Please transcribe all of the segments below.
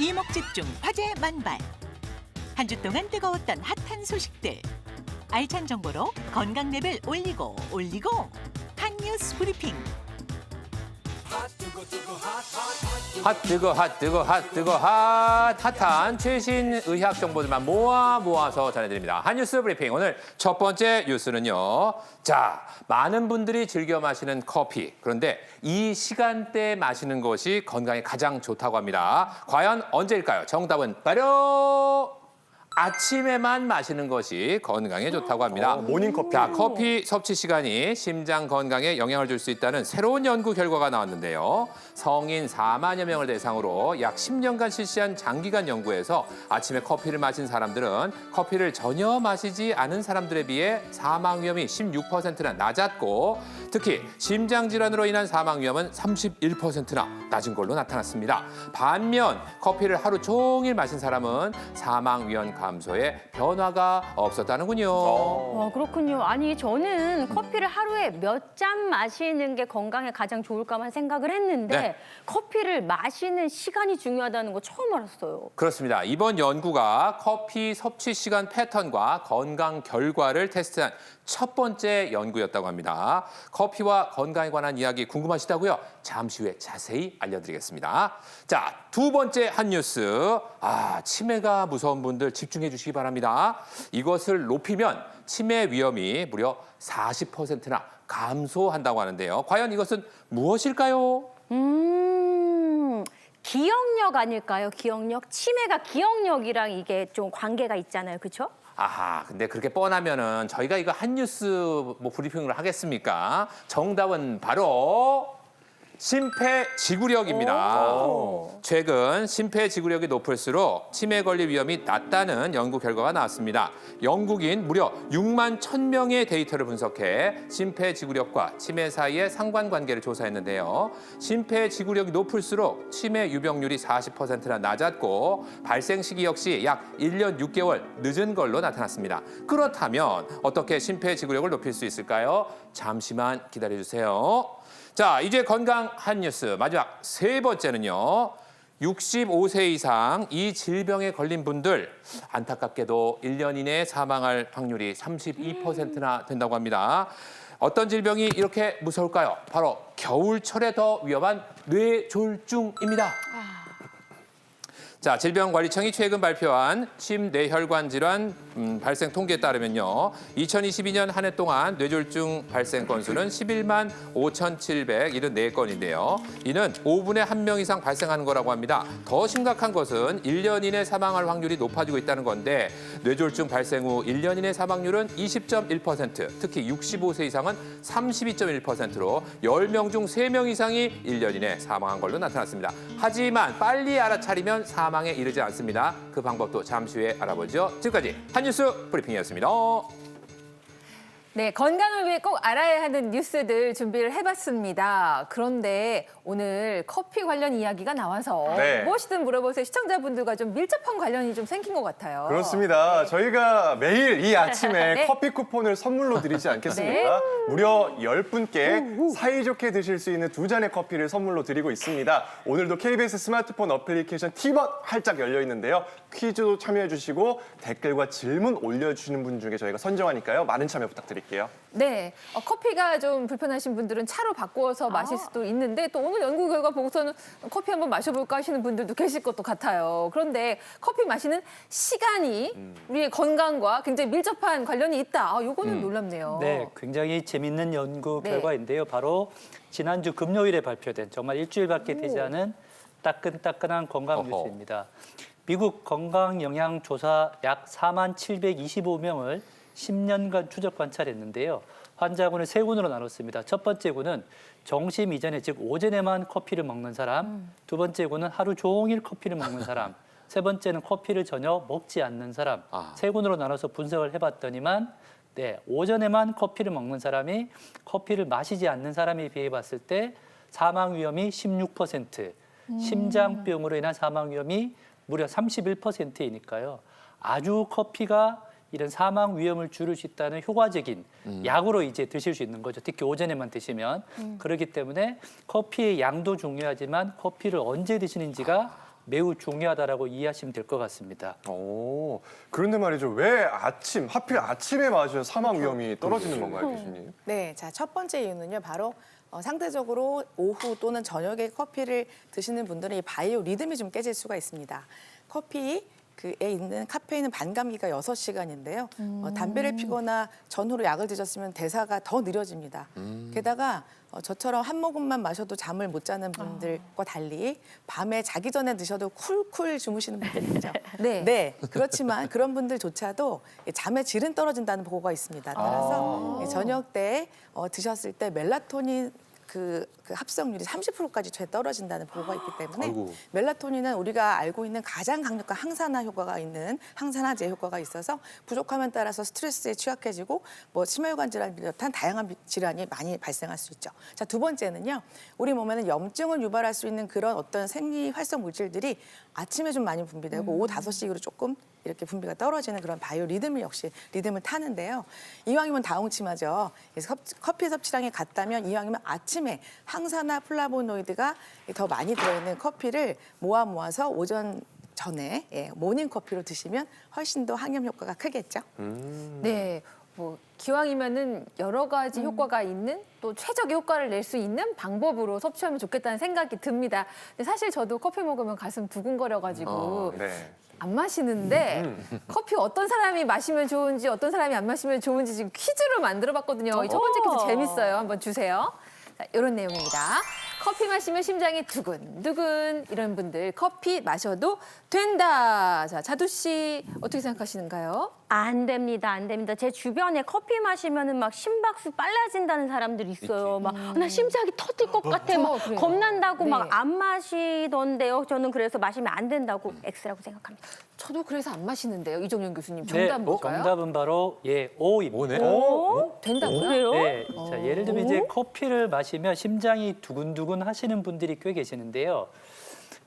이목집중 화제 만발. 한 주 동안 뜨거웠던 핫한 소식들. 알찬 정보로 건강 레벨 올리고 핫뉴스 브리핑. 핫한 최신 의학 정보들만 모아서 전해드립니다. 핫뉴스 브리핑. 오늘 첫 번째 뉴스는요. 자, 많은 분들이 즐겨 마시는 커피. 그런데 이 시간대에 마시는 것이 건강에 가장 좋다고 합니다. 과연 언제일까요? 정답은 바로 아침에만 마시는 것이 건강에 좋다고 합니다. 모닝커피. 자, 커피 섭취 시간이 심장 건강에 영향을 줄 수 있다는 새로운 연구 결과가 나왔는데요. 성인 4만여 명을 대상으로 약 10년간 실시한 장기간 연구에서 아침에 커피를 마신 사람들은 커피를 전혀 마시지 않은 사람들에 비해 사망 위험이 16%나 낮았고, 특히 심장 질환으로 인한 사망 위험은 31%나 낮은 걸로 나타났습니다. 반면 커피를 하루 종일 마신 사람은 사망 위험 감소에 변화가 없었다는군요. 와, 그렇군요. 아니, 저는 커피를 하루에 몇 잔 마시는 게 건강에 가장 좋을까만 생각을 했는데 네. 커피를 마시는 시간이 중요하다는 거 처음 알았어요. 그렇습니다. 이번 연구가 커피 섭취 시간 패턴과 건강 결과를 테스트한 첫 번째 연구였다고 합니다. 커피와 건강에 관한 이야기 궁금하시다고요? 잠시 후에 자세히 알려드리겠습니다. 자, 두 번째 한 뉴스. 치매가 무서운 분들 집중해 주시기 바랍니다. 이것을 높이면 치매 위험이 무려 40%나 감소한다고 하는데요. 과연 이것은 무엇일까요? 기억력 아닐까요? 기억력? 치매가 기억력이랑 이게 좀 관계가 있잖아요. 그렇죠? 근데 그렇게 뻔하면은 저희가 이거 한 뉴스 브리핑을 하겠습니까? 정답은 바로 심폐지구력입니다. 최근 심폐지구력이 높을수록 치매 걸릴 위험이 낮다는 연구 결과가 나왔습니다. 영국인 무려 6만 1,000명의 데이터를 분석해 심폐지구력과 치매 사이의 상관관계를 조사했는데요. 심폐지구력이 높을수록 치매 유병률이 40%나 낮았고 발생 시기 역시 약 1년 6개월 늦은 걸로 나타났습니다. 그렇다면 어떻게 심폐지구력을 높일 수 있을까요? 잠시만 기다려주세요. 자, 이제 건강 한 뉴스 마지막 세 번째는요. 65세 이상 이 질병에 걸린 분들 안타깝게도 1년 이내에 사망할 확률이 32%나 된다고 합니다. 어떤 질병이 이렇게 무서울까요? 바로 겨울철에 더 위험한 뇌졸중입니다. 자, 질병관리청이 최근 발표한 심뇌혈관 질환 발생 통계에 따르면요. 2022년 한 해 동안 뇌졸중 발생 건수는 11만 5,774건인데요. 이는 5분에 1명 이상 발생하는 거라고 합니다. 더 심각한 것은 1년 이내 사망할 확률이 높아지고 있다는 건데 뇌졸중 발생 후 1년 이내 사망률은 20.1%, 특히 65세 이상은 32.1%로 10명 중 3명 이상이 1년 이내 사망한 걸로 나타났습니다. 하지만 빨리 알아차리면 사망에 이르지 않습니다. 그 방법도 잠시 후에 알아보죠. 지금까지 한뉴스 브리핑이었습니다. 네, 건강을 위해 꼭 알아야 하는 뉴스들 준비를 해봤습니다. 그런데 오늘 커피 관련 이야기가 나와서 네. 무엇이든 물어보세요. 시청자분들과 좀 밀접한 관련이 좀 생긴 것 같아요. 그렇습니다. 저희가 매일 이 아침에 네. 커피 쿠폰을 선물로 드리지 않겠습니까? 무려 10분께 사이좋게 드실 수 있는 2잔의 커피를 선물로 드리고 있습니다. 오늘도 KBS 스마트폰 어플리케이션 T벗 활짝 열려 있는데요. 퀴즈도 참여해 주시고 댓글과 질문 올려주시는 분 중에 저희가 선정하니까요. 많은 참여 부탁드릴게요. 네, 커피가 좀 불편하신 분들은 차로 바꾸어서 마실 수도 있는데 또 오늘 연구 결과 보고서는 커피 한번 마셔볼까 하시는 분들도 계실 것도 같아요. 그런데 커피 마시는 시간이 우리의 건강과 굉장히 밀접한 관련이 있다. 요거는 놀랍네요. 네, 굉장히 재밌는 연구 네. 결과인데요. 바로 지난주 금요일에 발표된 정말 일주일밖에 되지 않은 따끈따끈한 건강 어허. 뉴스입니다. 미국 건강영양조사 약 4만 725명을 10년간 추적 관찰했는데요. 환자군을 세 군으로 나눴습니다. 첫 번째 군은 점심 이전에, 즉 오전에만 커피를 먹는 사람, 두 번째 군은 하루 종일 커피를 먹는 사람, 세 번째는 커피를 전혀 먹지 않는 사람, 세 군으로 나눠서 분석을 해봤더니만 오전에만 커피를 먹는 사람이 커피를 마시지 않는 사람에 비해 봤을 때 사망 위험이 16%, 심장병으로 인한 사망 위험이 무려 31%이니까요. 아주 커피가 이런 사망 위험을 줄일 수 있다는 효과적인 약으로 이제 드실 수 있는 거죠. 특히 오전에만 드시면. 그렇기 때문에 커피의 양도 중요하지만 커피를 언제 드시는지가 매우 중요하다라고 이해하시면 될 것 같습니다. 오, 그런데 말이죠. 왜 하필 아침에 마셔야 사망 위험이 떨어지는 건가요, 교수님? 네, 자, 첫 번째 이유는요, 바로 상대적으로 오후 또는 저녁에 커피를 드시는 분들은 이 바이오 리듬이 좀 깨질 수가 있습니다. 커피에 있는 카페인은 반감기가 6시간인데요. 담배를 피거나 전후로 약을 드셨으면 대사가 더 느려집니다. 게다가 저처럼 한 모금만 마셔도 잠을 못 자는 분들과 달리 밤에 자기 전에 드셔도 쿨쿨 주무시는 분들이 있죠. 네. 네, 그렇지만 그런 분들조차도 잠의 질은 떨어진다는 보고가 있습니다. 따라서 저녁 때 드셨을 때 멜라토닌 그 합성률이 30%까지 최 떨어진다는 보고가 있기 때문에 아이고. 멜라토닌은 우리가 알고 있는 가장 강력한 항산화 효과가 있는 항산화제 효과가 있어서 부족함에 따라서 스트레스에 취약해지고 뭐 심혈관 질환 비롯한 다양한 질환이 많이 발생할 수 있죠. 자, 두 번째는요. 우리 몸에는 염증을 유발할 수 있는 그런 어떤 생리 활성 물질들이 아침에 좀 많이 분비되고 오후 5시 이후로 조금 이렇게 분비가 떨어지는 그런 바이오 리듬을 역시 리듬을 타는데요. 이왕이면 다홍침하죠. 그래서 커피 섭취량이 같다면 이왕이면 아침에 항산화 플라보노이드가 더 많이 들어있는 커피를 모아서 오전 전에 모닝 커피로 드시면 훨씬 더 항염 효과가 크겠죠. 네. 뭐 기왕이면은 여러 가지 효과가 있는 또 최적의 효과를 낼 수 있는 방법으로 섭취하면 좋겠다는 생각이 듭니다. 근데 사실 저도 커피 먹으면 가슴 두근거려가지고 네. 안 마시는데 커피 어떤 사람이 마시면 좋은지 어떤 사람이 안 마시면 좋은지 지금 퀴즈로 만들어봤거든요. 이 첫 번째 퀴즈 재밌어요. 한번 주세요. 자, 이런 내용입니다. 커피 마시면 심장이 두근두근 이런 분들 커피 마셔도 된다. 자, 자두 씨 어떻게 생각하시는가요? 안 됩니다, 안 됩니다. 제 주변에 커피 마시면은 막 심박수 빨라진다는 사람들이 있어요. 막 나 심장이 터질 것 같아, 막 그래요. 겁난다고 네. 막 안 마시던데요. 저는 그래서 마시면 안 된다고 X라고 생각합니다. 저도 그래서 안 마시는데요. 이정현 교수님 네, 정답 뭘까요? 정답은 바로 O입니다. 뭐네? 된다고요? 그래요? 네, 자, 예를 들면 이제 커피를 마시면 심장이 두근두근 하시는 분들이 꽤 계시는데요.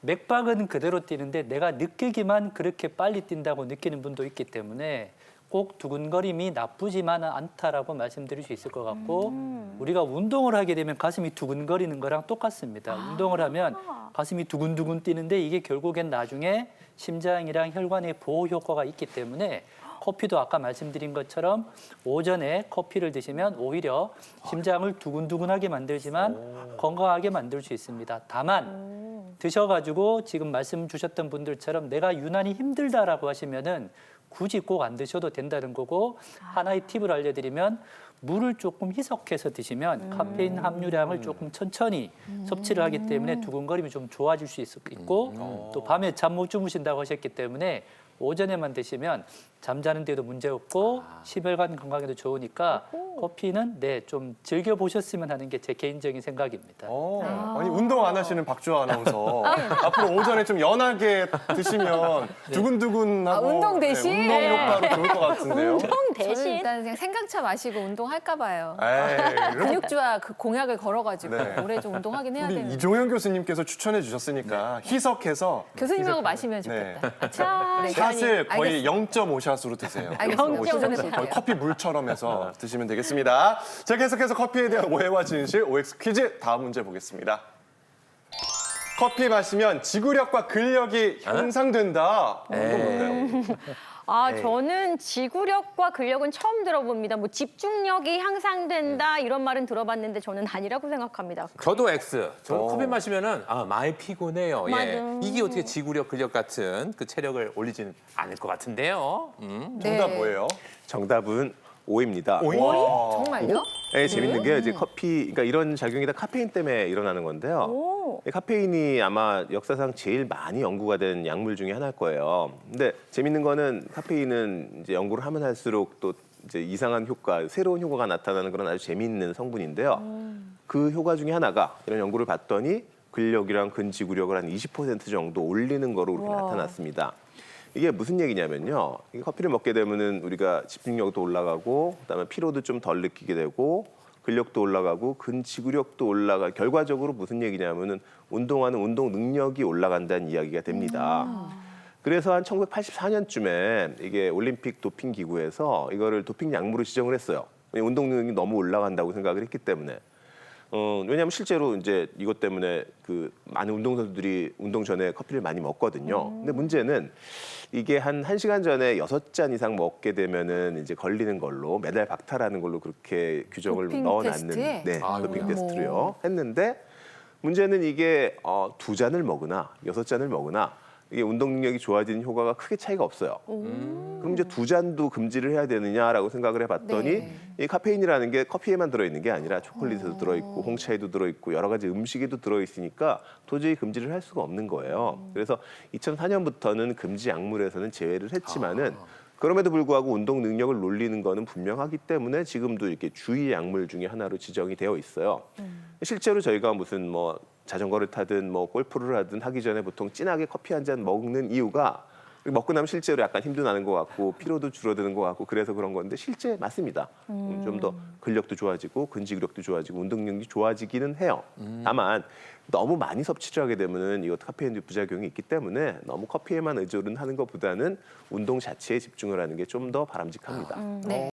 맥박은 그대로 뛰는데 내가 느끼기만 그렇게 빨리 뛴다고 느끼는 분도 있기 때문에 꼭 두근거림이 나쁘지만은 않다라고 말씀드릴 수 있을 것 같고 우리가 운동을 하게 되면 가슴이 두근거리는 거랑 똑같습니다. 운동을 하면 가슴이 두근두근 뛰는데 이게 결국엔 나중에 심장이랑 혈관의 보호 효과가 있기 때문에 커피도 아까 말씀드린 것처럼 오전에 커피를 드시면 오히려 심장을 두근두근하게 만들지만 건강하게 만들 수 있습니다. 다만 드셔가지고 지금 말씀 주셨던 분들처럼 내가 유난히 힘들다라고 하시면은 굳이 꼭 안 드셔도 된다는 거고 하나의 팁을 알려드리면 물을 조금 희석해서 드시면 카페인 함유량을 조금 천천히 섭취를 하기 때문에 두근거림이 좀 좋아질 수 있고 또 밤에 잠 못 주무신다고 하셨기 때문에 오전에만 드시면 잠자는 데도 문제 없고 심혈관 건강에도 좋으니까 커피는 네, 좀 즐겨 보셨으면 하는 게 제 개인적인 생각입니다. 아니 운동 안 하시는 박주아 아나운서 앞으로 오전에 좀 연하게 드시면 두근두근하고 운동 대신? 운동 효과로 좋을 것 같은데요. 운동 저는 대신 일단 그냥 생강차 마시고 운동할까 봐요. 에이, 근육주와 그 공약을 걸어가지고 네. 올해 좀 운동하긴 해야 우리 되는데. 이종현 교수님께서 추천해 주셨으니까 희석해서 교수님하고 마시면 네. 좋겠다. 자, 네, 샷을 거의 알겠습니다. 0.5샷으로 드세요. 알겠습니다. 거의 커피 물처럼 해서 드시면 되겠습니다. 자, 계속해서 커피에 대한 오해와 진실 OX 퀴즈 다음 문제 보겠습니다. 커피 마시면 지구력과 근력이 향상된다. 이건 뭔가요? 저는 지구력과 근력은 처음 들어봅니다. 뭐 집중력이 향상된다 이런 말은 들어봤는데 저는 아니라고 생각합니다. 저도 X. 저는 커피 마시면은 많이 피곤해요. 예. 맞아요. 이게 어떻게 지구력, 근력 같은 그 체력을 올리지는 않을 것 같은데요. 정답 네. 뭐예요? 정답은 O입니다. 와. 정말요? 네, 재밌는 게 이제 그러니까 이런 작용이 다 카페인 때문에 일어나는 건데요. 카페인이 아마 역사상 제일 많이 연구가 된 약물 중에 하나일 거예요. 근데 재밌는 거는 카페인은 이제 연구를 하면 할수록 또 이제 이상한 효과, 새로운 효과가 나타나는 그런 아주 재미있는 성분인데요. 그 효과 중에 하나가 이런 연구를 봤더니 근력이랑 근지구력을 한 20% 정도 올리는 거로 그렇게 나타났습니다. 이게 무슨 얘기냐면요. 이 커피를 먹게 되면은 우리가 집중력도 올라가고, 그다음에 피로도 좀 덜 느끼게 되고, 근력도 올라가고, 근지구력도 올라가. 결과적으로 무슨 얘기냐면은 운동하는 운동 능력이 올라간다는 이야기가 됩니다. 그래서 한 1984년쯤에 이게 올림픽 도핑 기구에서 이거를 도핑 약물로 지정을 했어요. 운동 능력이 너무 올라간다고 생각을 했기 때문에. 왜냐하면 실제로 이제 이것 때문에 그 많은 운동선수들이 운동 전에 커피를 많이 먹거든요. 근데 문제는 이게 한 1시간 전에 6잔 이상 먹게 되면은 이제 걸리는 걸로 메달 박탈하는 걸로 그렇게 규정을 도핑 넣어놨는 테스트에? 네, 도핑 아이고야. 테스트로요. 했는데 문제는 이게 2잔을 먹으나 6잔을 먹으나 이게 운동 능력이 좋아지는 효과가 크게 차이가 없어요. 그럼 이제 2잔도 금지를 해야 되느냐라고 생각을 해봤더니 네. 이 카페인이라는 게 커피에만 들어있는 게 아니라 초콜릿에도 들어있고 홍차에도 들어있고 여러 가지 음식에도 들어있으니까 도저히 금지를 할 수가 없는 거예요. 그래서 2004년부터는 금지 약물에서는 제외를 했지만은 그럼에도 불구하고 운동 능력을 놀리는 거는 분명하기 때문에 지금도 이렇게 주의 약물 중에 하나로 지정이 되어 있어요. 실제로 저희가 무슨 뭐 자전거를 타든 뭐 골프를 하든 하기 전에 보통 진하게 커피 한 잔 먹는 이유가 먹고 나면 실제로 약간 힘도 나는 것 같고 피로도 줄어드는 것 같고 그래서 그런 건데 실제 맞습니다. 좀 더 근력도 좋아지고 근지구력도 좋아지고 운동 능력이 좋아지기는 해요. 다만 너무 많이 섭취를 하게 되면은 이것도 카페인 부작용이 있기 때문에 너무 커피에만 의존하는 것보다는 운동 자체에 집중을 하는 게 좀 더 바람직합니다. 네.